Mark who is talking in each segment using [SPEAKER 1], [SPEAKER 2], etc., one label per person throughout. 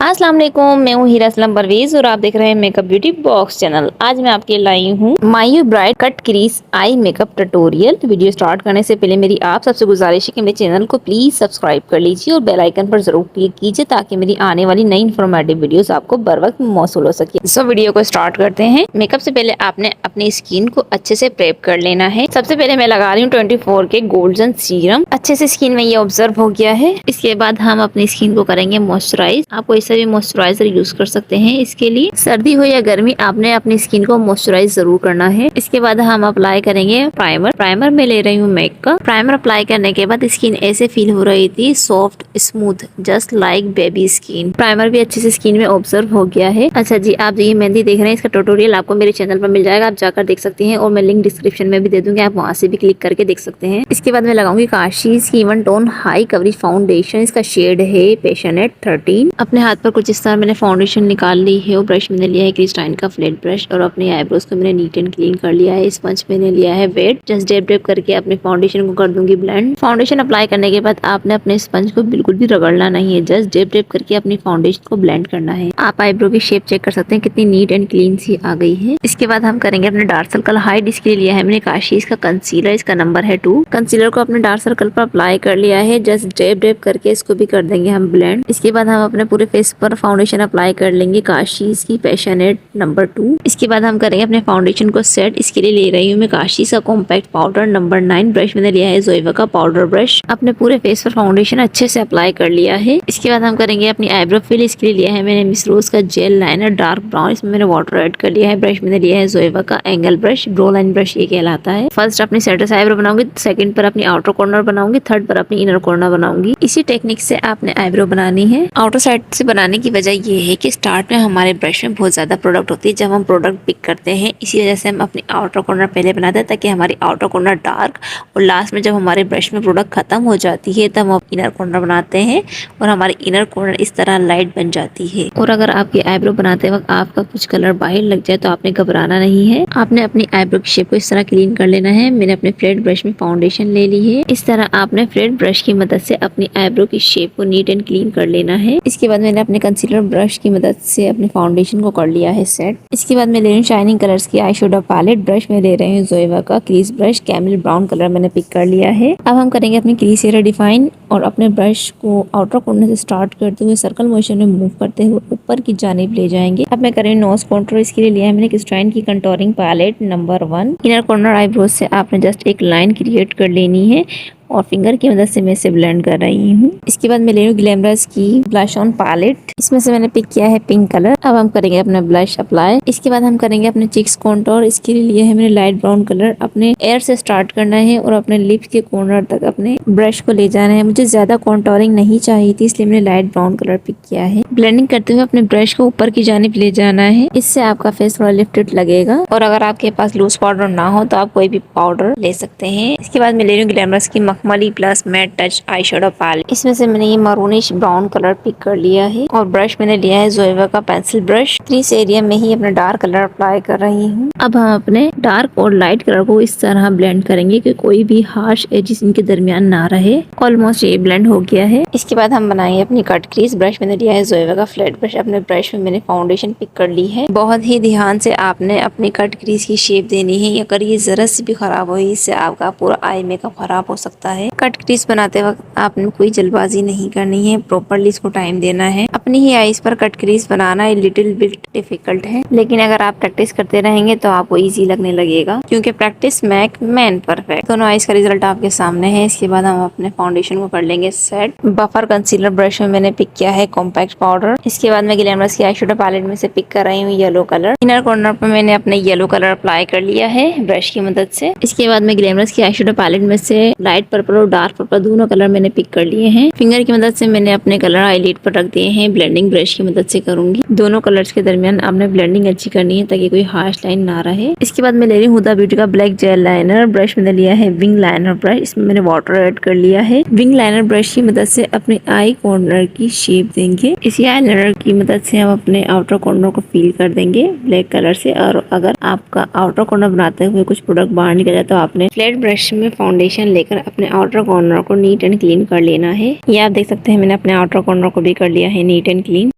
[SPEAKER 1] अस्सलाम वालेकुम, मैं हूँ हीरा असलम परवेज और आप देख रहे हैं मेकअप ब्यूटी बॉक्स चैनल। आज मैं आपके लाई हूँ मायू bright cut crease eye makeup tutorial. Video start करने से पहले मेरी आप सबसे गुजारिश है कि मेरे चैनल को प्लीज सब्सक्राइब कर लीजिए और बेल आइकन पर जरूर क्लिक कीजिए ताकि मेरी आने वाली नई इन्फॉर्मेटिव वीडियोस आपको बर वक्त मौसूल हो सके। सो वीडियो को स्टार्ट करते हैं। मेकअप से पहले आपने अपनी स्किन को अच्छे से प्रेप कर लेना है। सबसे पहले मैं लगा रही हूँ 24 के गोल्डन सीरम। अच्छे से स्किन में ये ऑब्जर्व हो गया है। इसके बाद हम अपनी स्किन को करेंगे मॉइस्चराइज। आपको इसे भी मॉइस्चराइजर यूज कर सकते हैं। इसके लिए सर्दी हो या गर्मी आपने अपनी स्किन को मॉइस्चराइज जरूर करना है। इसके बाद हम अप्लाई करेंगे प्राइमर में ले रही हूँ मैक का। प्राइमर अप्लाई करने के बाद स्किन ऐसे फील हो रही थी soft smooth just like baby skin. Primer भी अच्छे से स्किन में ऑब्जर्व हो गया है। अच्छा जी, आप ये मेहंदी देख रहे हैं, इसका ट्यूटोरियल आपको मेरे चैनल पर मिल जाएगा, आप जाकर देख सकते हैं और मैं लिंक डिस्क्रिप्शन में भी दे दूंगी, आप वहां से भी क्लिक करके देख सकते हैं। इसके बाद मैं लगाऊंगी काशीज़ की even tone high coverage foundation. इसका शेड है पैशनेट 13। अपने हाथ पर कुछ इस तरह मैंने फाउंडेशन निकाल ली है और ब्रश मैंने लिया है क्रिस्टाइन का फ्लैट ब्रश और अपने आईब्रोज को मैंने नीट एंड क्लीन कर लिया है। स्पंज मैंने लिया है वेट। जस्ट डैब करके अपने फाउंडेशन को कर दूंगी ब्लेंड। फाउंडेशन अप्लाई करने के बाद आपने अपने स्पंज को बिल्कुल भी रगड़ना नहीं है, जस्ट डैब करके अपनी फाउंडेशन को ब्लेंड करना है। आप आईब्रो की शेप चेक कर सकते हैं कितनी नीट एंड क्लीन सी आ गई है। इसके बाद हम करेंगे अपने डार्क सर्कल हाइड। इसके लिए लिया है मैंने काशीज़ का कंसीलर, इसका नंबर है 2। कंसीलर को अपने डार्क सर्कल पर अप्लाई कर लिया है। जस्ट डैब करके इसको भी कर देंगे हम ब्लेंड। इसके बाद हम अपने पूरे फेस पर फाउंडेशन अप्लाई कर लेंगे काशीज़ की पैशनेट नंबर 2। इसके बाद हम करेंगे अपने फाउंडेशन को सेट। इसके लिए ले रही हूँ मैं काशीज़ का कॉम्पैक्ट पाउडर नंबर 9। ब्रश मैंने लिया है जोइवा का पाउडर ब्रश। अपने पूरे फेस पर फाउंडेशन अच्छे से अप्लाई कर लिया है। इसके बाद हम करेंगे अपनी आईब्रो फिल। इसके लिए लिया है मैंने मिस रोज का जेल लाइनर डार्क ब्राउन। इसमें मैंने वाटर ऐड कर लिया है। ब्रश मैंने लिया है जोइवा का angle brush, bro line brush ये कहलाता है। फर्स्ट अपनी सेंटर से आईब्रो बनाऊंगी, सेकंड पर अपनी आउटर कॉर्नर बनाऊंगी, थर्ड पर अपनी इनर कॉर्नर बनाऊंगी। इसी टेक्निक से आपने आईब्रो बनानी है। आउटर साइड से बनाने की वजह ये है कि स्टार्ट में हमारे ब्रश में बहुत ज्यादा प्रोडक्ट होती है जब हम प्रोडक्ट पिक करते हैं, इसी वजह से हम अपनी आउटर कॉर्नर पहले बनाते हैं ताकि हमारी आउटर कॉर्नर डार्क और लास्ट में जब हमारे ब्रश में प्रोडक्ट खत्म हो जाती है तब हम इनर कॉर्नर बनाते हैं और हमारी इनर कॉर्नर इस तरह लाइट बन जाती है। और अगर आपकी आईब्रो बनाते वक्त आपका कुछ कलर बाहर लग जाए तो आपने घबराना नहीं है। आपने अपनी आईब्रो की शेप को इस तरह क्लीन कर लेना है। मैंने अपने फ्लैट ब्रश में फाउंडेशन ले ली है। इस तरह आपने फ्लैट ब्रश की मदद से अपनी आईब्रो की शेप को नीट एंड क्लीन कर लेना है। इसके बाद मैंने अपने कंसीलर ब्रश की मदद से अपने फाउंडेशन को कर लिया है सेट। इसके बाद मैं ले रही हूँ शाइनिंग कलर्स की आई शेडो पैलेट। ब्रश में ले रही हूँ जोइवा का crease brush, camel brown colour मैंने पिक कर लिया है। अब हम करेंगे अपनी क्रीज एरिया डिफाइन और अपने ब्रश को आउटर कॉर्नर से स्टार्ट करते हुए सर्कल मोशन में मूव करते हुए ऊपर की जानिब ले जाएंगे। अब मैं करेंगे नोज कॉन्टूर। इसके लिए लिया है मैंने क्रिस्टाइन की contouring palette number 1। Inner corner eyebrows से आपने जस्ट एक लाइन क्रिएट कर लेनी है और फिंगर की मदद से मैं इसे ब्लेंड कर रही हूँ। इसके बाद मैं ले रही हूँ ग्लैमरस की ब्लश ऑन पैलेट। इसमें से मैंने पिक किया है पिंक कलर। अब हम करेंगे अपना ब्लश अप्लाई। इसके बाद हम करेंगे अपने चिक्स कॉन्टोर। इसके लिए लिया है मैंने लाइट ब्राउन कलर। अपने एयर से स्टार्ट करना है और अपने लिप्स के कॉर्नर तक अपने ब्रश को ले जाना है। मुझे ज्यादा कॉन्टोरिंग नहीं चाहिए थी इसलिए मैंने लाइट ब्राउन कलर पिक किया है। ब्लेंडिंग करते हुए अपने ब्रश को ऊपर की जानिब ले जाना है, इससे आपका फेस थोड़ा लिफ्टेड लगेगा। और अगर आपके पास लूज पाउडर ना हो तो आप कोई भी पाउडर ले सकते हैं। इसके बाद मैं ले रही हूँ ग्लैमरस की मखमली plus matte touch eyeshadow palette. इसमें से मैंने ये मरूनिश ब्राउन कलर पिक कर लिया है और ब्रश मैंने लिया है जोइवा का पेंसिल ब्रश। क्रीज एरिया में ही अपना डार्क कलर अप्लाई कर रही हूँ। अब हम अपने डार्क और लाइट कलर को इस तरह ब्लेंड करेंगे कि कोई भी हार्श एजेस इनके दरमियान ना रहे। ऑलमोस्ट ये ब्लेंड हो गया है। इसके बाद हम बनाएंगे अपनी कट क्रीज। ब्रश मैंने लिया है जोइवा का फ्लैट ब्रश। अपने ब्रश में मैंने फाउंडेशन पिक कर ली है। बहुत ही ध्यान से आपने अपनी कट क्रीज की शेप देनी है, अगर ये जरा सी भी खराब हुई इससे आपका पूरा आई मेकअप खराब हो सकता है। कट क्रीज बनाते वक्त आपने कोई जल्दबाजी नहीं करनी है, प्रॉपरली इसको टाइम देना है। अपनी ही आईज पर कट क्रीज बनाना लिटिल बिट डिफिकल्ट है, लेकिन अगर आप प्रैक्टिस करते रहेंगे तो आपको इजी लगने लगेगा, क्योंकि प्रैक्टिस मेक मैन परफेक्ट। दोनों आईज का रिजल्ट आपके सामने है। इसके बाद हम अपने फाउंडेशन को कर लेंगे सेट। बफर कंसीलर ब्रश में मैंने पिक किया है कॉम्पैक्ट पाउडर। इसके बाद मैं ग्लैमरस की आई शेडो पैलेट में से पिक कर रही हूँ येलो कलर। इनर कॉर्नर पर मैंने अपने येलो कलर अप्लाई कर लिया है ब्रश की मदद से। इसके बाद मैं ग्लैमरस की आई शेडो पैलेट में से लाइट पर्पल और डार्क पर्पल दोनों कलर मैंने पिक कर लिए हैं। फिंगर की मदद से मैंने अपने कलर हाईलाइट पर रख दिए हैं। ब्लेंडिंग ब्रश की मदद से करूंगी। दोनों कलर्स के दरमियान आपने ब्लेंडिंग अच्छी करनी है ताकि कोई हार्श लाइन ना रहे। इसके बाद मैं ले रही हूँ हुदा ब्यूटी का ब्लैक जेल लाइनर। ब्रश मैंने लिया है विंग लाइनर ब्रश। इसमें मैंने वाटर ऐड कर लिया है। विंग लाइनर ब्रश की मदद से अपने आई कॉर्नर की शेप देंगे। इसी आई लाइनर की मदद से हम अपने आउटर कॉर्नर को फील कर देंगे ब्लैक कलर से। और अगर आपका आउटर कॉर्नर बनाते हुए कुछ प्रोडक्ट बाहर निकल जाए तो आपने फ्लैट ब्रश में फाउंडेशन लेकर अपने आउटर कॉर्नर को नीट एंड क्लीन कर लेना है। ये आप देख सकते हैं मैंने अपने आउटर कॉर्नर को भी कर लिया है नीट एंड क्लीन।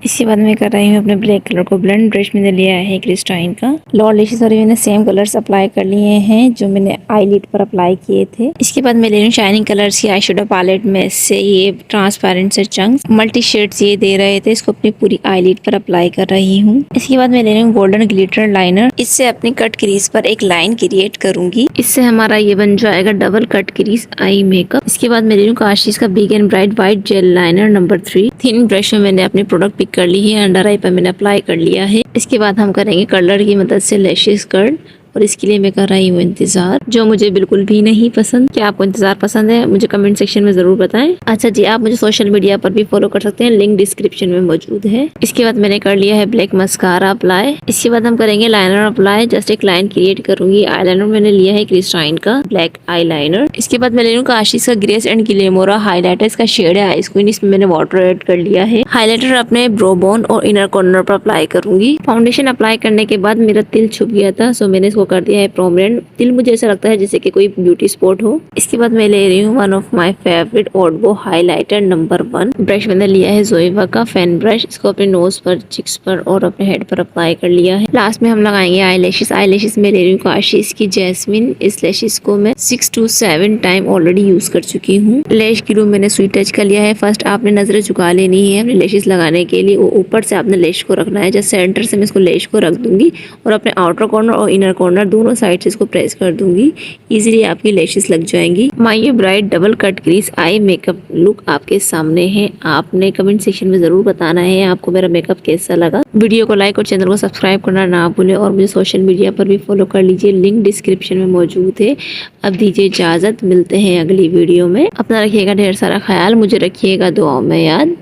[SPEAKER 1] इसके बाद मैं कर रही हूँ अपने ब्लैक कलर को ब्लेंड। ब्रश मैंने लिया है क्रिस्टाइन का। लॉ लैशेस और मैंने सेम कलर्स अप्लाई कर लिए हैं जो मैंने आईलिड पर अप्लाई किए थे। इसके बाद मैं ले रही हूँ शाइनिंग कलर्स की आई शेडो पैलेट में से ये ट्रांसपेरेंट से चंक्स मल्टी शेड्स ये दे रहे थे, इसको अपनी पूरी आईलिड पर अप्लाई कर रही हूँ। इसके बाद मैं ले रही हूँ गोल्डन ग्लिटर लाइनर। इससे अपनी कट क्रीज पर एक लाइन क्रिएट करूंगी। इससे हमारा ये बन जाएगा double cut crease eye makeup. इसके बाद मैं ले रही हूँ काशीज का big and bright white jail liner number 3। Thin brush में मैंने अपनी प्रोडक्ट पिक कर ली है, अंडर आई पर मैंने अप्लाई कर लिया है। इसके बाद हम करेंगे कलर की मदद से लैशेस कर्ल, और इसके लिए मैं कर रही हूँ इंतजार, जो मुझे बिल्कुल भी नहीं पसंद। क्या आपको इंतजार पसंद है? मुझे कमेंट सेक्शन में जरूर बताएं। अच्छा जी, आप मुझे सोशल मीडिया पर भी फॉलो कर सकते हैं, लिंक डिस्क्रिप्शन में मौजूद है। इसके बाद मैंने कर लिया है ब्लैक मस्कारा अप्लाई। इसके बाद हम करेंगे लाइनर अप्लाई। जस्ट एक लाइन क्रिएट करूंगी। आईलाइनर मैंने लिया है क्रिस्टाइन का ब्लैक आईलाइनर। इसके बाद मैं ले लूँ काशीज का ग्रेस एंड ग्लैमोरा हाईलाइटर। इसका शेड है आइस क्वीन, इसमें मैंने वाटर ऐड कर लिया है। हाईलाइटर अपने ब्रो बोन और इनर कॉर्नर पर अप्लाई करूंगी। फाउंडेशन अप्लाई करने के बाद मेरा तिल छुप गया था, सो मैंने इसको कर दिया है प्रोमिनेंट। तिल मुझे ऐसा लगता है जैसे कि कोई ब्यूटी स्पॉट हो। इसके बाद मैं ले रही हूँ one of my favourite Odbo highlighter number 1। Brush मैंने लिया है जोइवा का फैन ब्रश। इसको अपने नोज पर, चिक्स पर और अपने हेड पर अप्लाई कर लिया है। लास्ट में हम लगाएंगे आई लैशेस। आई लैशेस में ले रही हूँ काशीज की जैस्मिन। इस लैशेस को मैं 6 to 7 टाइम ऑलरेडी यूज कर चुकी हूँ। लैश ग्लू मैंने स्वीट टच का लिया है। फर्स्ट आपने नजरें झुका लेनी है अपने लैशेस लगाने के लिए। वो ऊपर से आपने लैश को रखना है। जैसे सेंटर से मैं इसको लैश को रख दूंगी और अपने आउटर कॉर्नर और इनर कॉर्नर दोनों साइड से इसको प्रेस कर दूंगी। इजीली आपकी लैशेस लग जाएंगी। My bright double cut crease eye makeup look आपके सामने है। आपने कमेंट सेक्शन में जरूर बताना है आपको मेरा मेकअप कैसा लगा। वीडियो को लाइक और चैनल को सब्सक्राइब करना ना भूलें, और मुझे सोशल मीडिया पर भी फॉलो कर लीजिए, लिंक डिस्क्रिप्शन में मौजूद है। अब दीजिए इजाजत, मिलते हैं अगली वीडियो में। अपना रखिएगा ढेर सारा ख्याल, मुझे रखिएगा दुआओं में याद।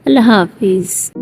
[SPEAKER 1] अल्लाह हाफिज।